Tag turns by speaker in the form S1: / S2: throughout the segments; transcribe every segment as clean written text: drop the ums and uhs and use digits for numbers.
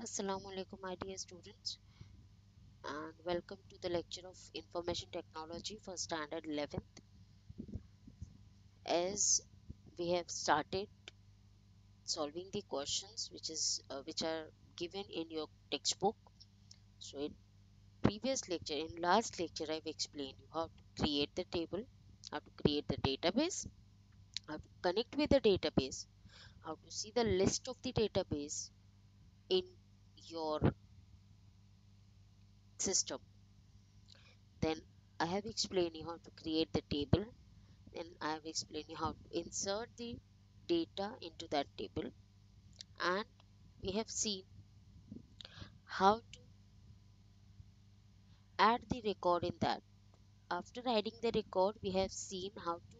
S1: Assalamu alaikum, my dear students, and welcome to the lecture of Information Technology for Standard 11th. As we have started solving the questions which are given in your textbook. So in last lecture, I've explained you how to create the table, how to create the database, how to connect with the database, how to see the list of the database in your system. Then I have explained you how to create the table. Then I have explained you how to insert the data into that table, and we have seen how to add the record in that. After adding the record, we have seen how to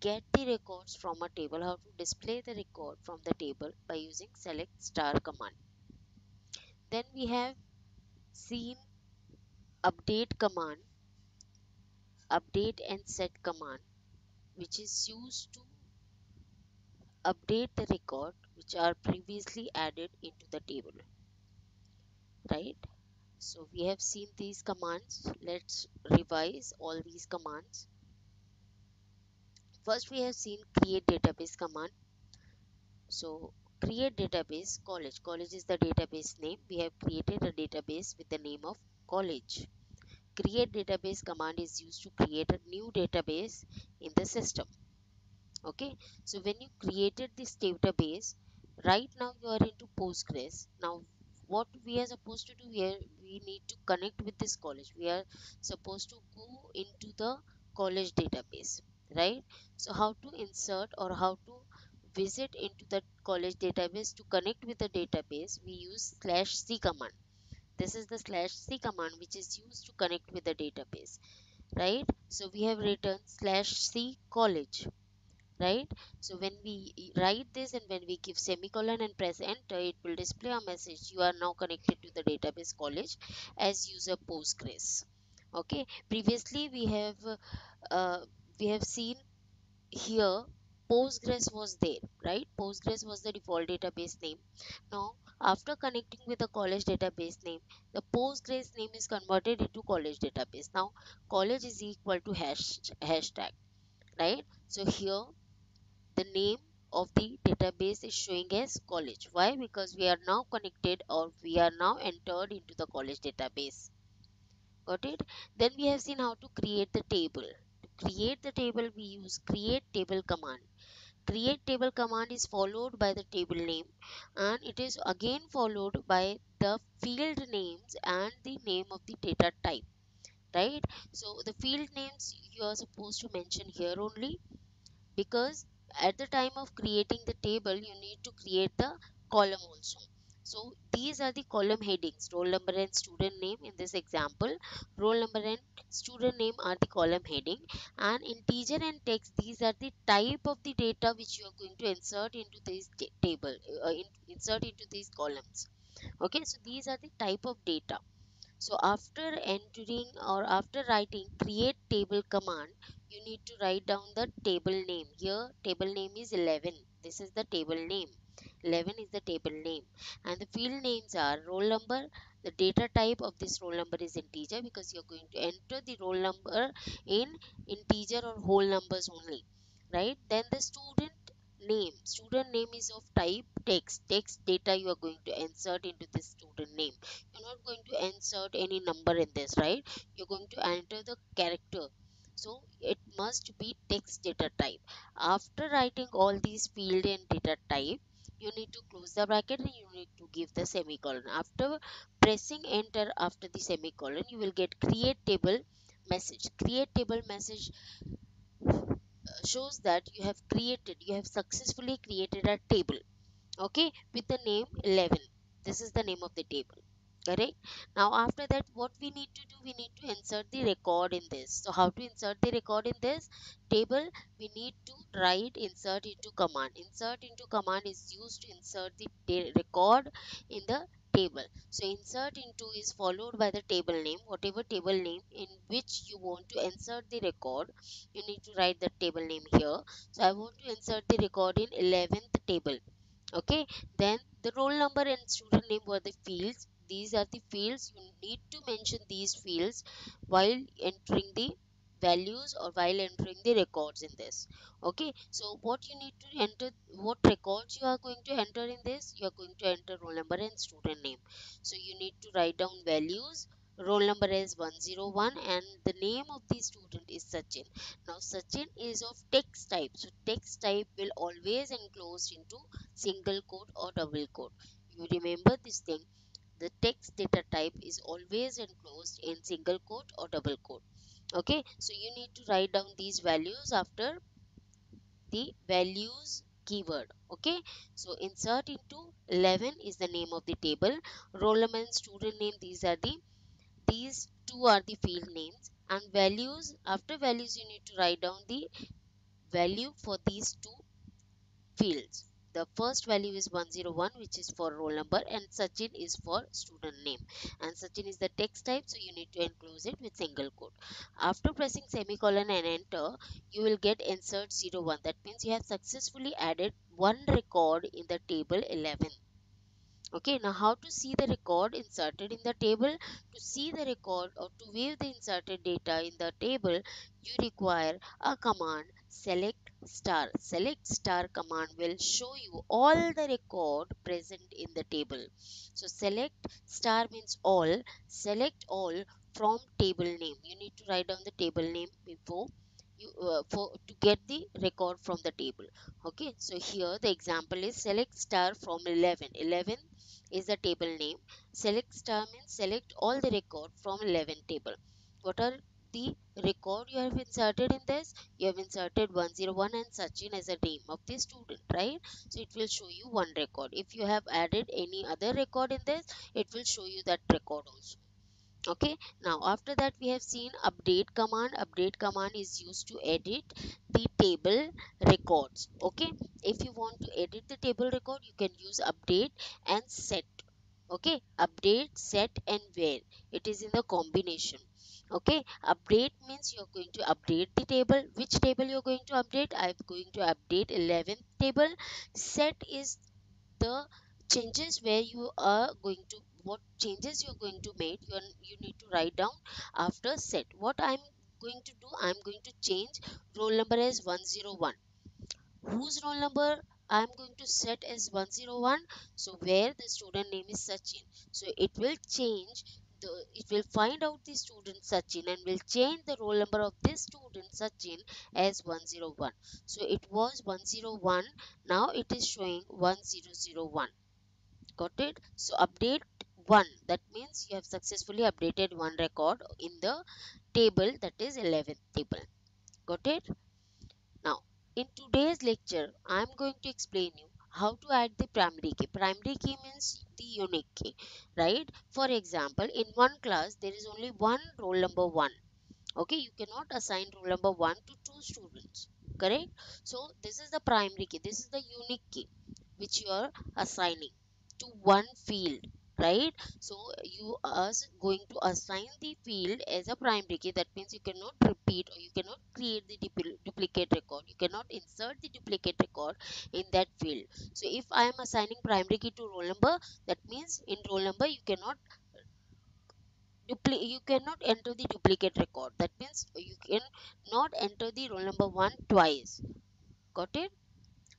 S1: get the records from a table, how to display the record from the table by using select star command. Then we have seen update command, update and set command, which is used to update the record which are previously added into the table, right? So we have seen these commands. Let's revise all these commands. First, we have seen create database command. So create database college. College is the database name. We have created a database with the name of college. Create database command is used to create a new database in the system. Okay. So when you created this database, right now you are into Postgres. Now what we are supposed to do here, we need to connect with this college. We are supposed to go into the college database, right? So how to insert or how to visit into the college database to connect with the database, we use /c command. This is the /c command which is used to connect with the database, right? So we have written /c college, right? So when we write this and when we give semicolon and press enter, it will display a message: you are now connected to the database college as user Postgres. Okay, previously uh, we have seen here Postgres was there, right? Postgres was the default database name. Now after connecting with the college database name, the Postgres name is converted into college database. Now college is equal to hashtag, right? So here the name of the database is showing as college. Why? Because we are now connected or we are now entered into the college database. Got it? Then we have seen how to create the table. To create the table, we use create table command. Create table command is followed by the table name, and it is again followed by the field names and the name of the data type, right? So the field names you are supposed to mention here only, because at the time of creating the table you need to create the column also. So these are the column headings: roll number and student name. In this example, roll number and student name are the column heading, and integer and text, these are the type of the data which you are going to insert into this table, insert into these columns. Okay, so these are the type of data. So after entering or after writing create table command, you need to write down the table name. Here table name is 11. This is the table name. 11 is the table name. And the field names are roll number. The data type of this roll number is integer, because you're going to enter the roll number in integer or whole numbers only. Right? Then the student name. Student name is of type text. Text data you are going to insert into this student name. You're not going to insert any number in this, right? You're going to enter the character, so it must be text data type. After writing all these field and data type, you need to close the bracket and you need to give the semicolon. After pressing enter after the semicolon, you will get create table message. Create table message shows that you have successfully created a table, okay, with the name 11. This is the name of the table, correct? Now after that, what we need to do, we need to insert the record in this. So how to insert the record in this table? We need to write insert into command. Insert into command is used to insert the record in the table. So insert into is followed by the table name, whatever table name in which you want to insert the record, you need to write the table name here. So I want to insert the record in 11th table. Okay, then the roll number and student name were the fields. These are the fields. You need to mention these fields while entering the values or while entering the records in this. Okay, so what you need to enter, what records you are going to enter in this, you are going to enter roll number and student name. So you need to write down values. Roll number is 101 and the name of the student is Sachin. Now Sachin is of text type, so text type will always enclosed into single quote or double quote. You remember this thing. The text data type is always enclosed in single quote or double quote. Okay, so you need to write down these values after the values keyword. Okay, so insert into 11 is the name of the table. Roll number and student name, these two are the field names, and values, after values you need to write down the value for these two fields. The first value is 101, which is for roll number, and Sachin is for student name. And Sachin is the text type, so you need to enclose it with single quote. After pressing semicolon and enter, you will get insert 01. That means you have successfully added one record in the table 11. Okay, now how to see the record inserted in the table? To see the record or to view the inserted data in the table, you require a command select star. Select star command will show you all the record present in the table. So select star means all, select all from table name. You need to write down the table name before you for to get the record from the table. Okay, so here the example is select star from 11. 11 is the table name. Select star means select all the record from 11 table. What are the record you have inserted in this? You have inserted 101 and Sachin as a name of the student, right? So it will show you one record. If you have added any other record in this, it will show you that record also. Okay, now after that we have seen update command. Update command is used to edit the table records. Okay, if you want to edit the table record, you can use update and set. Okay, update, set and where, it is in the combination. Okay, update means you're going to update the table. Which table you're going to update? I'm going to update 11th table. Set is the changes where you are going to, what changes you're going to make, you need to write down after set. What I'm going to do, I'm going to change roll number as 101. Whose roll number I'm going to set as 101? So where the student name is Sachin, so it will change the, it will find out the student Sachin and will change the roll number of this student Sachin as 101. So it was 101, now it is showing 1001. Got it? So update 1, that means you have successfully updated one record in the table, that is 11th table. Got it? Now, in today's lecture, I am going to explain you how to add the primary key. Primary key means the unique key, right? For example, in one class, there is only one roll number 1. Okay, you cannot assign roll number 1 to two students, correct? So, this is the primary key. This is the unique key which you are assigning to one field, right? So you are going to assign the field as a primary key. That means you cannot repeat or you cannot create the duplicate record, you cannot insert the duplicate record in that field. So if I am assigning primary key to roll number, that means in roll number you cannot enter the duplicate record. That means you can not enter the roll number 1 twice. Got it?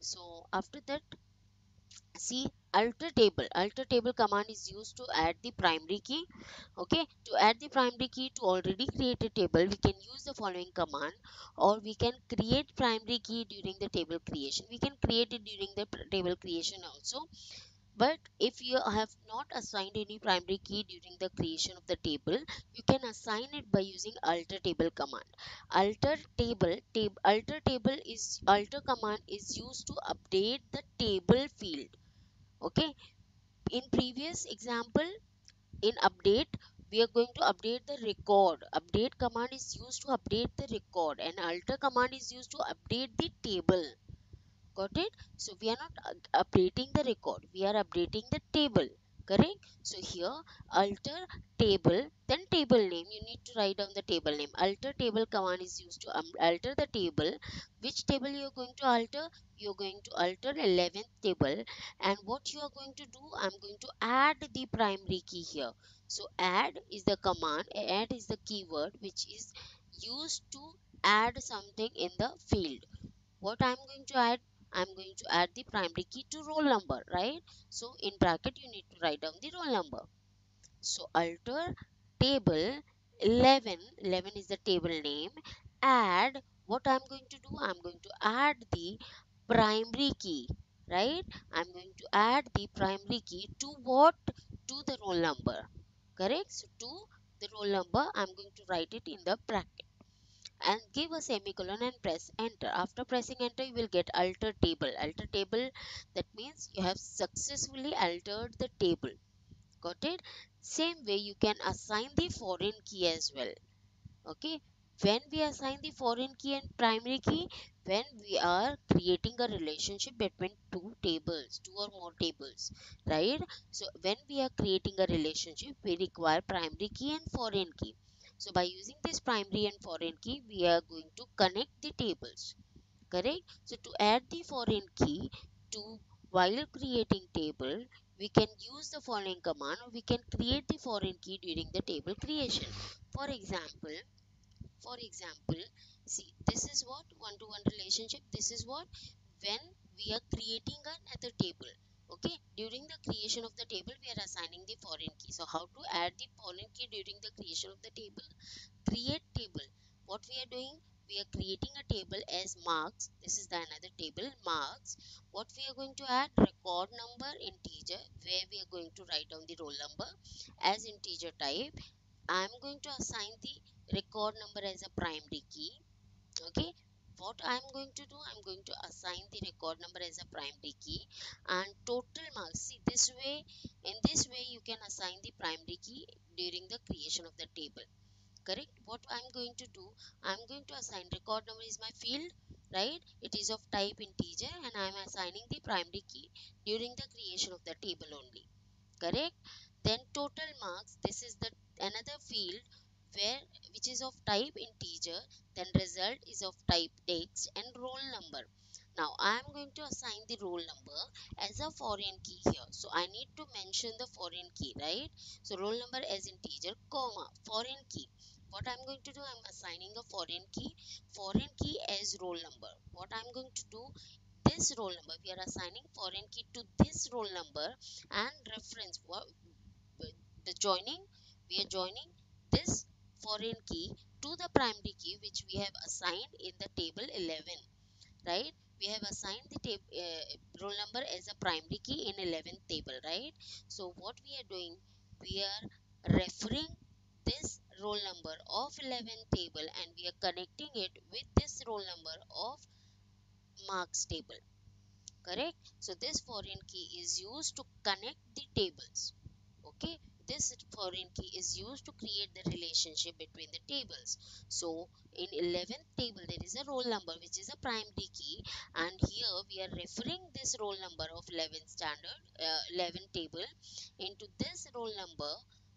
S1: So after that, see, alter table command is used to add the primary key. Okay, to add the primary key to already created table, we can use the following command, or we can create primary key during the table creation. We can create it during the table creation also. But if you have not assigned any primary key during the creation of the table, you can assign it by using alter table command. Alter table is, alter command is used to update the table field. Okay, in previous example, in update, we are going to update the record. Update command is used to update the record and alter command is used to update the table. Got it? So we are not updating the record, we are updating the table. Correct. So here alter table, then table name, you need to write down the table name. Alter table command is used to alter the table. Which table you are going to alter? You are going to alter 11th table. And what you are going to do, I'm going to add the primary key here. So add is the command, add is the keyword which is used to add something in the field. What I'm going to add? I'm going to add the primary key to roll number, right? So in bracket you need to write down the roll number. So alter table 11, 11 is the table name. Add, what I'm going to do? I'm going to add the primary key, right? I'm going to add the primary key to what? To the roll number, correct? So to the roll number, I'm going to write it in the bracket and give a semicolon and press enter. After pressing enter, you will get alter table. Alter table, that means you have successfully altered the table. Got it? Same way you can assign the foreign key as well. Okay, when we assign the foreign key and primary key, when we are creating a relationship between two tables, two or more tables, right? So when we are creating a relationship, we require primary key and foreign key. So by using this primary and foreign key, we are going to connect the tables, correct? So to add the foreign key to, while creating table, we can use the following command, or we can create the foreign key during the table creation. For example, for example, see, this is what one-to-one relationship. This is what when we are creating another table. Okay, during the creation of the table, we are assigning the foreign key. So how to add the foreign key during the creation of the table? Create table. What we are doing? We are creating a table as marks. This is the another table, marks. What we are going to add? Record number integer, where we are going to write down the roll number as integer type. I am going to assign the record number as a primary key. Okay, what I'm going to do, I'm going to assign the record number as a primary key and total marks. See, this way, in this way you can assign the primary key during the creation of the table, correct? What I'm going to do, I'm going to assign record number is my field, right? It is of type integer and I'm assigning the primary key during the creation of the table only, correct? Then total marks, this is the another field where, which is of type integer, then result is of type text and roll number. Now I am going to assign the roll number as a foreign key here, so I need to mention the foreign key, right? So roll number as integer comma foreign key. What I'm going to do, I'm assigning a foreign key as roll number. What I'm going to do, this roll number, we are assigning foreign key to this roll number and reference the joining, we are joining this foreign key to the primary key which we have assigned in the table 11, right? We have assigned the roll number as a primary key in 11th table, right? So what we are doing, we are referring this roll number of 11th table and we are connecting it with this roll number of marks table, correct? So this foreign key is used to connect the tables. Okay, this foreign key is used to create the relationship between the tables. So in 11th table there is a roll number which is a primary key, and here we are referring this roll number of 11th standard 11th table into this roll number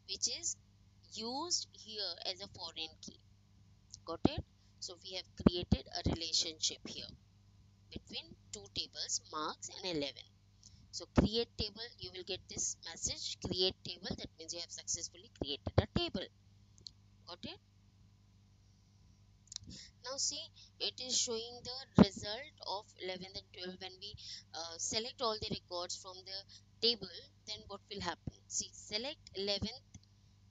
S1: which is used here as a foreign key. Got it? So we have created a relationship here between two tables, marks and 11. So create table, you will get this message, create table, that means you have successfully created a table. Got it? Now see, it is showing the result of 11 and 12. When we select all the records from the table, then what will happen? See, select 11th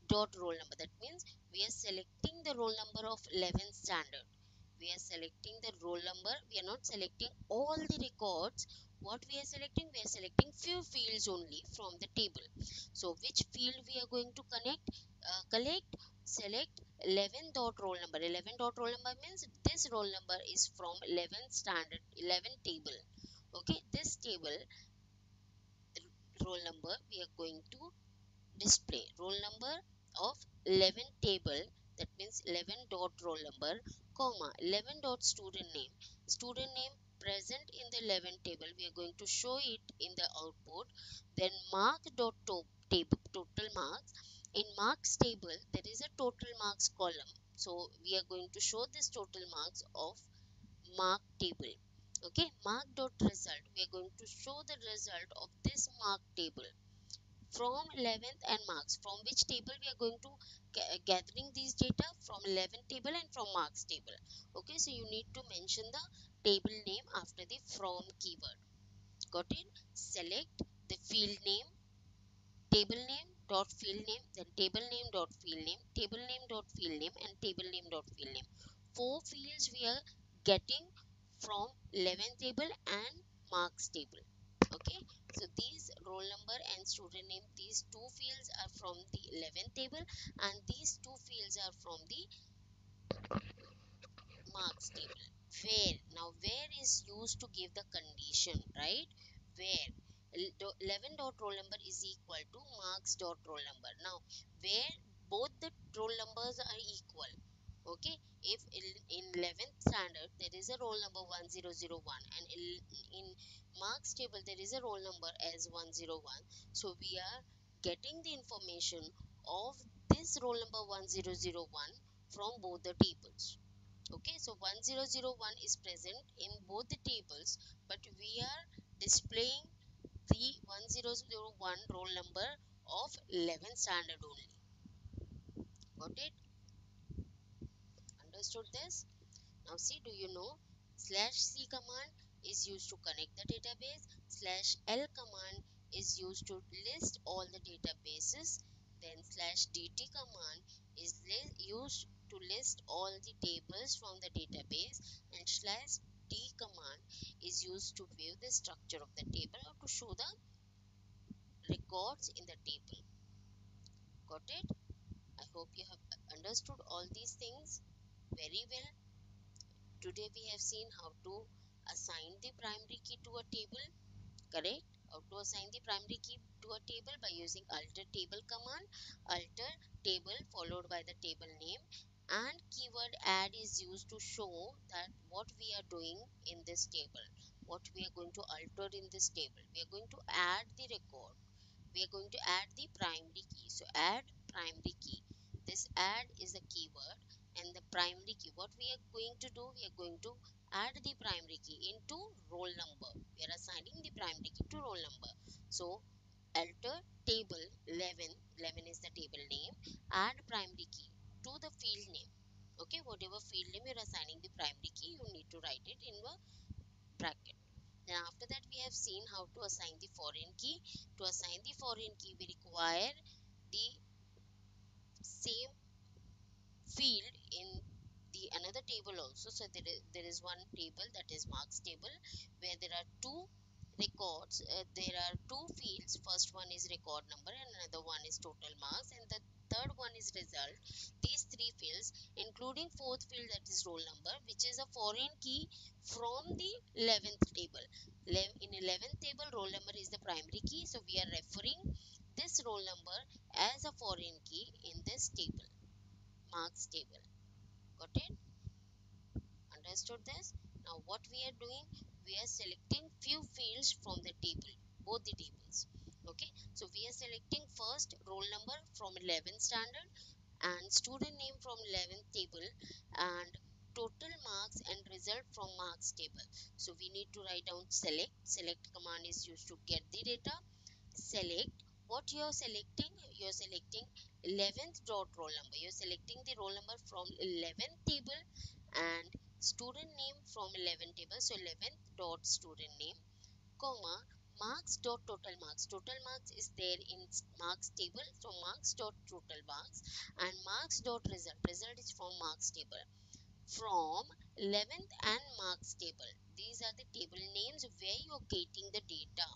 S1: dot roll number. That means we are selecting the roll number of 11th standard. We are selecting the roll number. We are not selecting all the records. What we are selecting? We are selecting few fields only from the table. So which field we are going to collect? Select 11 dot roll number. 11 dot roll number means this roll number is from 11th standard, 11 table. Okay, this table roll number we are going to display. Roll number of 11 table, that means 11 dot roll number comma 11 dot student name present in the 11 table, we are going to show it in the output. Then mark dot top table total marks. In marks table there is a total marks column, so we are going to show this total marks of mark table. Okay, mark dot result, we are going to show the result of this mark table from 11th and marks. From which table we are going to gathering these data? From 11th table and from marks table. Okay, so you need to mention the table name after the from keyword. Got it? Select the field name, table name dot field name, then table name dot field name, table name dot field name, and table name dot field name. Four fields we are getting from 11th table and marks table. Okay, so these roll number and student name, these two fields are from the 11th table, and these two fields are from the marks table. Where, now where is used to give the condition, right? Where 11 dot roll number is equal to marks dot roll number. Now where both the roll numbers are equal. Okay, if in 11th standard there is a roll number 1001, and in marks table there is a roll number as 101, so we are getting the information of this roll number 1001 from both the tables. Okay, so 1001 is present in both the tables, but we are displaying the 1001 roll number of 11th standard only. Got it? Understood this? Now see, do you know slash c command is used to connect the database, slash l command is used to list all the databases, then slash dt command is used to list all the tables from the database, and slash d command is used to view the structure of the table or to show the records in the table. Got it? I hope you have understood all these things very well. Today we have seen how to assign the primary key to a table, correct? How to assign the primary key to a table by using alter table command. Alter table followed by the table name, and keyword add is used to show that what we are doing in this table, what we are going to alter in this table. We are going to add the record, we are going to add the primary key. So add primary key, this add is the keyword, and the primary key, what we are going to do, we are going to add the primary key into roll number. We are assigning the primary key to roll number. So alter table 11, 11 is the table name, add primary key to the field name. Okay, whatever field name you are assigning the primary key, you need to write it in a bracket. Then after that we have seen how to assign the foreign key. To assign the foreign key we require the same field in the another table also. So there is one table, that is marks table, where there are two records, there are two fields. First one is record number and another one is total marks, and the third one is result. These three fields including fourth field, that is roll number, which is a foreign key from the 11th table. In 11th table roll number is the primary key, so we are referring this roll number as a foreign key in this table, marks table. Got it? Understood this? Now what we are doing, we are selecting few fields from the table, both the tables. Okay, so we are selecting first roll number from 11th standard and student name from 11th table, and total marks and result from marks table. So we need to write down select. Select command is used to get the data. Select, what you are selecting, you are selecting 11th dot roll number, you are selecting the roll number from 11th table, and student name from 11th table, so 11th dot student name, comma, marks dot total marks. Total marks is there in marks table, so marks dot total marks, and marks dot result, result is from marks table, from 11th and marks table. These are the table names where you are getting the data.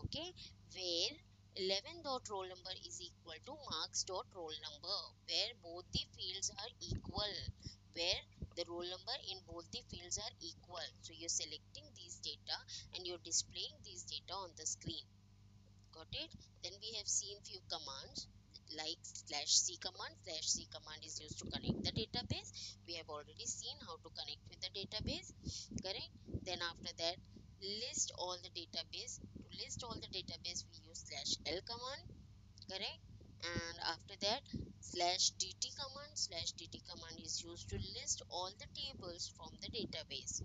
S1: Okay, where 11 dot roll number is equal to marks dot roll number, where both the fields are equal, where the roll number in both the fields are equal. So you're selecting these data and you're displaying these data on the screen. Got it? Then we have seen few commands like slash c command. Slash c command is used to connect the database. We have already seen how to connect with the database, correct? Then after that, list all the database. To list all the database we use slash l command. correct. And after that, slash dt command is used to list all the tables from the database.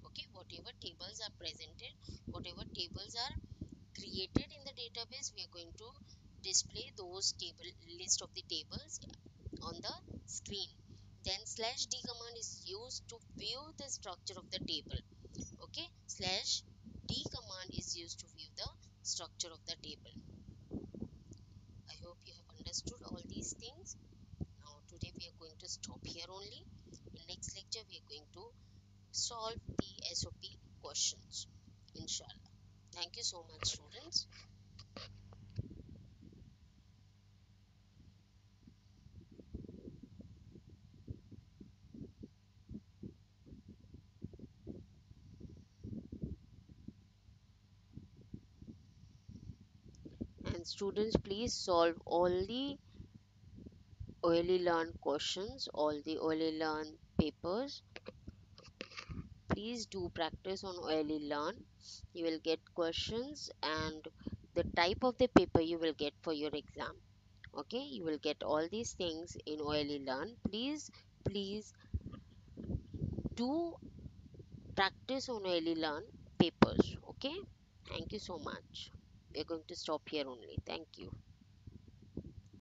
S1: Okay, whatever tables are presented, whatever tables are created in the database, we are going to display those table list of the tables on the screen. Then slash d command is used to view the structure of the table. Okay, slash d command is used to view the structure of the table. I hope you have understood all these things. Now today we are going to stop here only. In next lecture we are going to solve the SOP questions, inshallah. Thank you so much, students. And students, please solve all the OLE Learn questions, all the OLE Learn papers. Please do practice on OLE Learn. You will get questions and the type of the paper you will get for your exam. Okay, you will get all these things in OLE Learn. Please do practice on OLE Learn papers. Okay, thank you so much. We're going to stop here only. Thank you.